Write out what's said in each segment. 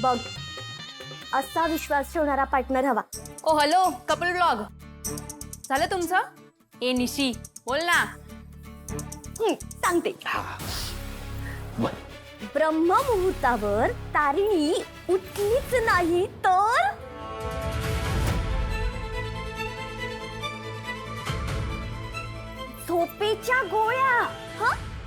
बघ, असा विश्वास ठेवणारा पार्टनर हवा. ओ हॅलो, कपल ब्लॉग झालं तुमचं? ए निशी बोल ना. सांगते. ब्रह्ममुहूर्तावर तारिणी उठलीच नाही तर झोपेच्या गोळ्या.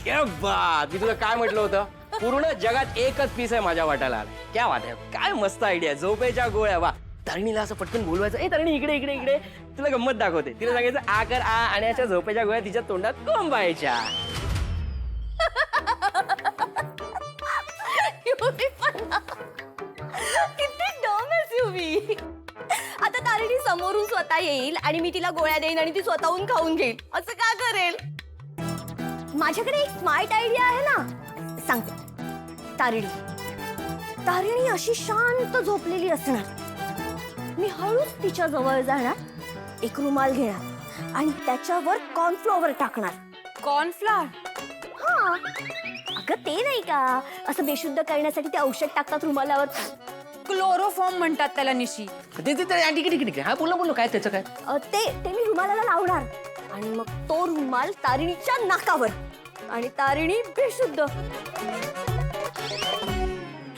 क्या बात. मी तुला काय म्हटलं होतं, पूर्ण जगात एकच पीस आहे माझ्या वाट्याला. क्या बात आहे, काय मस्त आयडिया. झोपेच्या गोळ्या. वा. तारिणीला असं पटकन बोलवायचं, ए तारिणी इकडे इकडे इकडे. तुला गंमत दाखवते. तिला सांगायचं आ कर आ, आणि अशा झोपेच्या गोळ्या तिच्या तोंडात कोंबायच्या. किती डम आहेस युवी. आता तारिणी समोरून स्वतः येईल आणि मी तिला गोळ्या देईन आणि ती स्वतःहून खाऊन घेईल. असं का करेल? माझ्याकडे एक स्मार्ट आयडिया आहे ना. सांगते. तारिणी अशी शांत झोपलेली असणार. मी हळूच तिच्या जवळ जाणार, एक रुमाल घेणार आणि त्याच्यावर कॉर्नफ्लॉवर टाकणार. कॉर्नफ्लॉवर? हा, अगं ते नाही का, असं बेशुद्ध करण्यासाठी ते औषध टाकतात रुमालावर. क्लोरोफॉर्म म्हणतात त्याला निशी. ठीक. हा बोल काय त्याचं काय. ते मी रुमालाला लावणार आणि मग तो रुमाल तारिणीच्या नाकावर आणि तारिणी बेशुद्ध.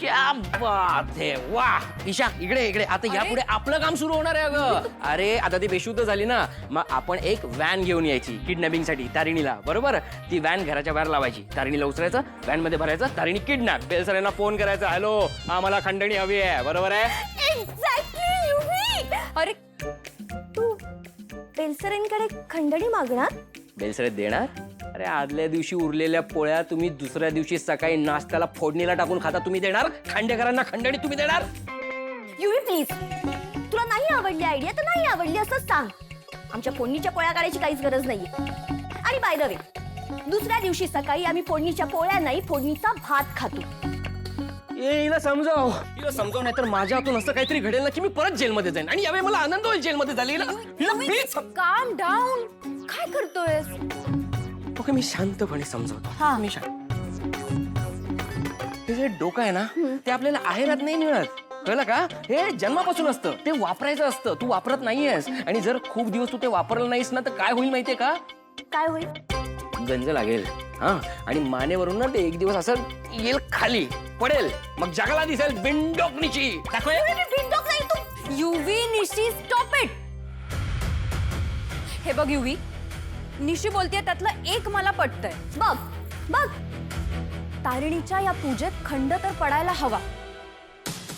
क्या बात है. वाह. ईशा इकडे इकडे. आता यापुढे आपलं काम सुरू होणार आहे अगं. अरे आता ती बेशुद्ध झाली ना, मग आपण एक व्हॅन घेऊन यायची किडनॅपिंग साठी तारिणीला. बरोबर. ती व्हॅन घराच्या बाहेर लावायची, तारिणीला उचलायचं, व्हॅन मध्ये भरायचं, तारिणी किडनॅप. बेलसरांना फोन करायचा, हॅलो आम्हाला खंडणी हवी आहे. बरोबर आहे. एक्झॅक्टली युवी. अरे तू बेलसरेंकडे खंडणी मागणार? बेलसरे देणार? अरे आदल्या दिवशी उरलेल्या पोळ्या तुम्ही दुसऱ्या दिवशी सकाळी नाश्त्याला फोडणीला टाकून खाता, तुम्ही देणार? खांडेकरांना खंडणी तुम्ही देणार? युवी प्लीज, तुला नाही आवडली आयडिया तर नाही आवडली असं सांग. आमच्या फोडणीच्या पोळ्या करायची काहीच गरज नाहीये. आणि बाय द वे, दुसऱ्या दिवशी सकाळी आम्ही फोडणीच्या पोळ्या नाही, फोडणीचा भात खातो. हिला समजाव नाही तर माझ्या हातून असं काहीतरी घडेल ना की मी परत जेलमध्ये जाईन, आणि यावेळी मला आनंद होईल जेलमध्ये झालेला. प्लीज काम डाऊन. काय करतोयस? ओके, मी शांतपणे समजवतो. हा. मी हे जे डोकं आहे ना, ते आपल्याला आहेरात नाही मिळत, कळलं का? हे जन्मापासून असतं, ते वापरायचं असतं. तू वापरत नाहीयेस, आणि जर खूप दिवस तू ते वापरलं नाहीस ना तर काय होईल माहितीये का? काय होईल? गंज लागेल. हा, आणि मानेवरून ना ते एक दिवस असं येईल, खाली पडेल, मग जगाला दिसेल बिंडोकनीची. युवी निशी स्टॉप इट. हे बघ युवी, निशी बोलतेय त्यातलं एक मला पटतंय. बघ बघ, तारिणीच्या या पूजेत खंड तर पडायला हवा,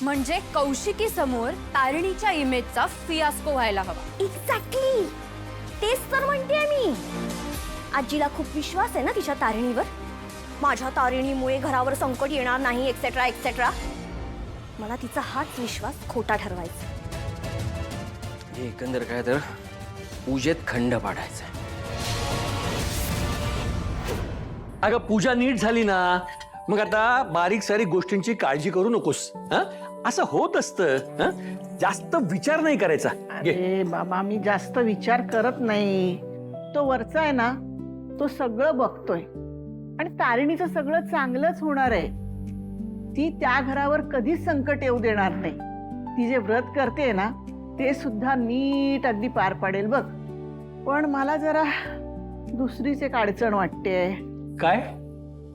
म्हणजे कौशिकी समोर तारिणीच्या इमेजचा फियास्को व्हायला हवा. एक्झॅक्टली तेच तर म्हणतेय मी. आजीला खूप विश्वास आहे ना तिच्या तारिणीवर. माझ्या तारिणीमुळे घरावर संकट येणार नाही, एक्सेट्रा एक्सेट्रा. मला तिचा हाच विश्वास खोटा ठरवायचा. एकंदर काय तर पूजेत खंड पाडायचा. अगं पूजा नीट झाली ना, मग आता बारीक सारीक गोष्टींची काळजी करू नकोस. असं होत असतं. जास्त विचार नाही करायचा. अरे बाबा, मी जास्त विचार करत नाही. तो वरचा आहे ना, तो सगळं बघतोय, आणि तारिणीचं सगळं चांगलंच होणार आहे. ती त्या घरावर कधीच संकट येऊ देणार नाही. ती जे व्रत करते ना ते सुद्धा नीट अगदी पार पाडेल बघ. पण मला जरा दुसरीच एक अडचण वाटते. काय?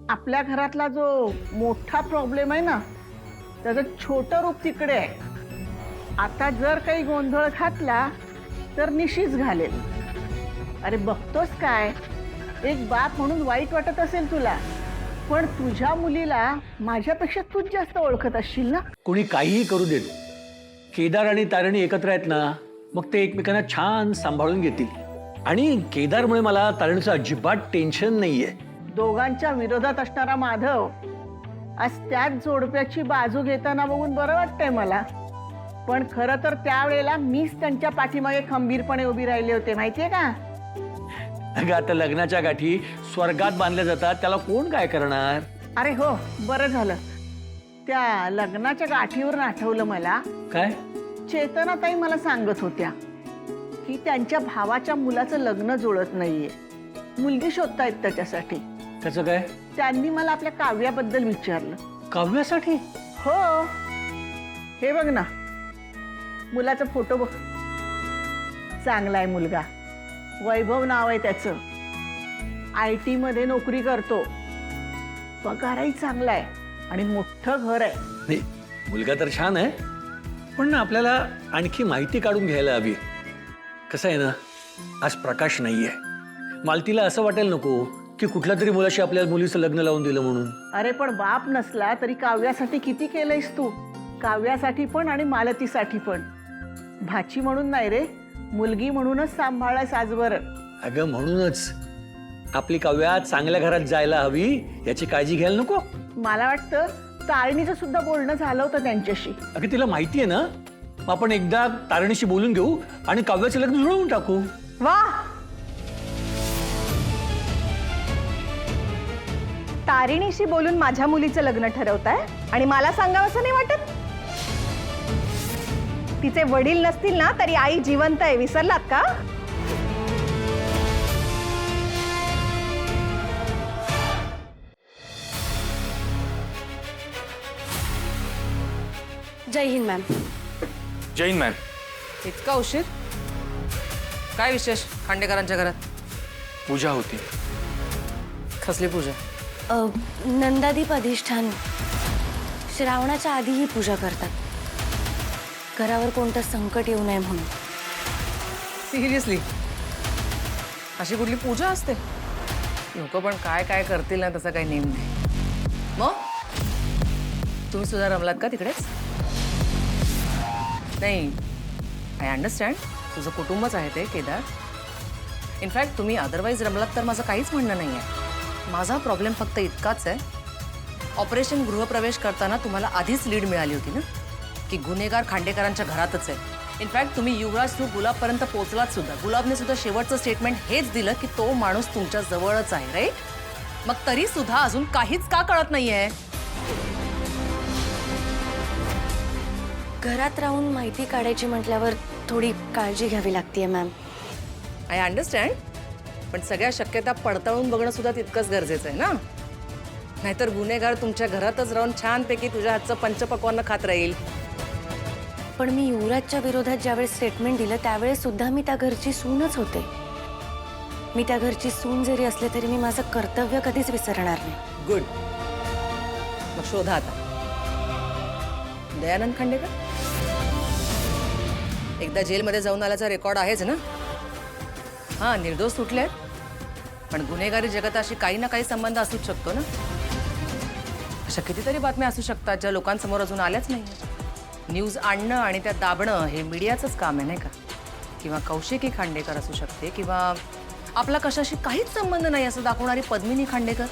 आपल्या घरातला जो मोठा प्रॉब्लेम आहे ना, त्याचं छोटं रूप तिकडे आहे. आता जर काही गोंधळ घातला तर निशीच घालेल. अरे बघतोस काय, एक बाप म्हणून वाईट वाटत असेल तुला, पण तुझ्या मुलीला माझ्यापेक्षा तूच जास्त ओळखत असशील ना. कोणी काहीही करू देत, केदार आणि तारिणी एकत्र आहेत ना, मग ते एकमेकांना छान सांभाळून घेतील. आणि केदारमुळे मला तारिणीचं अजिबात टेन्शन नाहीये. दोघांच्या विरोधात असणारा माधव आज त्याच जोडप्याची बाजू घेताना बघून बरं वाटतंय मला. पण खरं तर त्यावेळेला मीच त्यांच्या पाठीमागे खंबीरपणे उभी राहिले होते, माहितीये का? अगं आता लग्नाच्या गाठी स्वर्गात बांधल्या जातात, त्याला कोण काय करणार? अरे हो, बरं झालं त्या लग्नाच्या गाठीवरून आठवलं मला. काय? चेतनाताई मला सांगत होत्या की त्यांच्या भावाच्या मुलाचं लग्न जुळत नाहीये, मुलगी शोधतायत त्याच्यासाठी. त्याचं काय? त्यांनी मला आपल्या काव्याबद्दल विचारलं. काव्यासाठी? हो, हे बघ ना, मुलाचा फोटो बघ. चांगला आहे मुलगा. वैभव नाव आहे त्याचं. IT मध्ये नोकरी करतो. पगारही चांगला आहे आणि मोठं घर आहे. नाही, मुलगा तर छान आहे, पण ना आपल्याला आणखी माहिती काढून घ्यायला हवी. कसं आहे ना, आज प्रकाश नाहीये. मालतीला असं वाटायला नको की कुठल्या तरी मुलाशी आपल्या मुलीचं लग्न लावून दिलं म्हणून. अरे पण बाप नसला तरी काव्यासाठी किती केलंयस तू. काव्यासाठी पण आणि मालतीसाठी पण. भाची म्हणून नाही रे, मुलगी म्हणूनच सांभाळायस आजवर. अगं म्हणूनच आपली काव्या चांगल्या घरात जायला हवी याची काळजी घ्यायला नको. मला वाटतं तारणीचं सुद्धा बोलणं झालं होतं त्यांच्याशी. अगं तिला माहिती आहे ना, मग आपण एकदा तारणीशी बोलून घेऊ आणि काव्याचं लग्न जुळवून टाकू. वा, तारिणीशी बोलून माझ्या मुलीचं लग्न ठरवताय आणि मला सांगावंसं नाही वाटत. तिचे वडील नसतील ना तरी आई जिवंत आहे, विसरलात का? जय हिंद मॅम. जैन मॅम. इतका उशीर? काय विशेष खांडेकरांच्या घरात? पूजा होती. कसली पूजा? नंदादीप अधिष्ठान. श्रावणाच्या आधी ही पूजा करतात, घरावर कोणतं संकट येऊ नये म्हणून. सिरियसली अशी कुठली पूजा असते? लोक पण काय काय करतील ना, तसा काही नेम नाही. मग तुम्ही सुद्धा रमलात का तिकडेच? नाही, आय अंडरस्टँड, तुझं कुटुंबच आहे ते केदार. इनफॅक्ट तुम्ही अदरवाईज रमलात तर माझं काहीच म्हणणं नाही आहे. माझा प्रॉब्लेम फक्त इतकाच आहे, ऑपरेशन गृहप्रवेश करताना तुम्हाला आधीच लीड मिळाली होती ना की गुन्हेगार खांडेकरांच्या घरातच आहे. इनफॅक्ट तुम्ही युवराज थ्रू गुलाबपर्यंत पोहोचलात सुद्धा. गुलाबने सुद्धा शेवटचं स्टेटमेंट हेच दिलं की तो माणूस तुमच्या जवळच आहे, राईट? मग तरी सुद्धा अजून काहीच का कळत नाहीये? घरात राहून माहिती काढायची म्हटल्यावर थोडी काळजी घ्यावी लागते मॅम. आय अंडरस्टँड, पण सगळ्या शक्यता पडताळून बघणं सुद्धा तितकंच गरजेचं आहे ना. नाहीतर गुन्हेगार तुमच्या घरातच राहून छानपैकी तुझ्या हातचं पंचपक्वान्न खात राहील. पण मी युवराजच्या विरोधात ज्यावेळेस स्टेटमेंट दिलं त्यावेळेस सुद्धा मी त्या घरची सूनच होते. मी त्या घरची सून जरी असले तरी मी माझं कर्तव्य कधीच विसरणार नाही. गुड. मग शोधा आता दयानंद खांडेकर. एकदा जेलमध्ये जाऊन आल्याचा रेकॉर्ड आहेच ना. हां, निर्दोष सुटले, पण गुन्हेगारी जगताशी काही ना काही संबंध असूच शकतो ना. अशा कितीतरी बातम्या असू शकतात ज्या लोकांसमोर अजून आल्याच नाही. न्यूज आणणं आणि त्या दाबणं हे मीडियाचंच काम आहे, नाही का? किंवा कौशिकी खांडेकर असू शकते, किंवा आपला कशाशी काहीच संबंध नाही असं दाखवणारी पद्मिनी खांडेकर.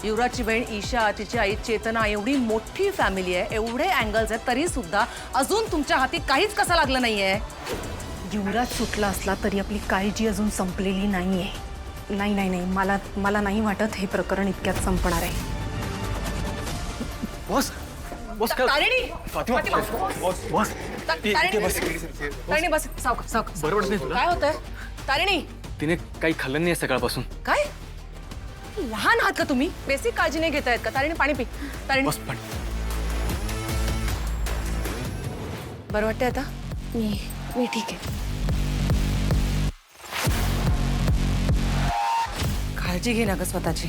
युवराजची बहीण ईशा, तिची आई चेतना, एवढी मोठी फॅमिली आहे, एवढे अँगल्स आहेत, तरी सुद्धा अजून तुमच्या हाती काहीच कसं लागलं नाहीये. युवराज सुटला असला तरी आपली काळजी अजून संपलेली नाहीये. नाही नाही नाही, मला नाही वाटत हे प्रकरण इतक्यात संपणार आहे. बॉस, बॉस काय? तारिणी! Fatima, boss, boss. तारिणी बस, सावकाश सावकाश. बरं वाटत नाही तुला? काय होतंय? तारिणी, तिने काही खाल्लं नाही सकाळपासून. काय लहान आहात का तुम्ही? बेसिक काळजी नाही घेतायत का? तारिणी, पाणी पी. तारिणी, बस पण बरं वाटतंय आता? मी ठीक आहे. काळजी घे ना ग स्वतःची.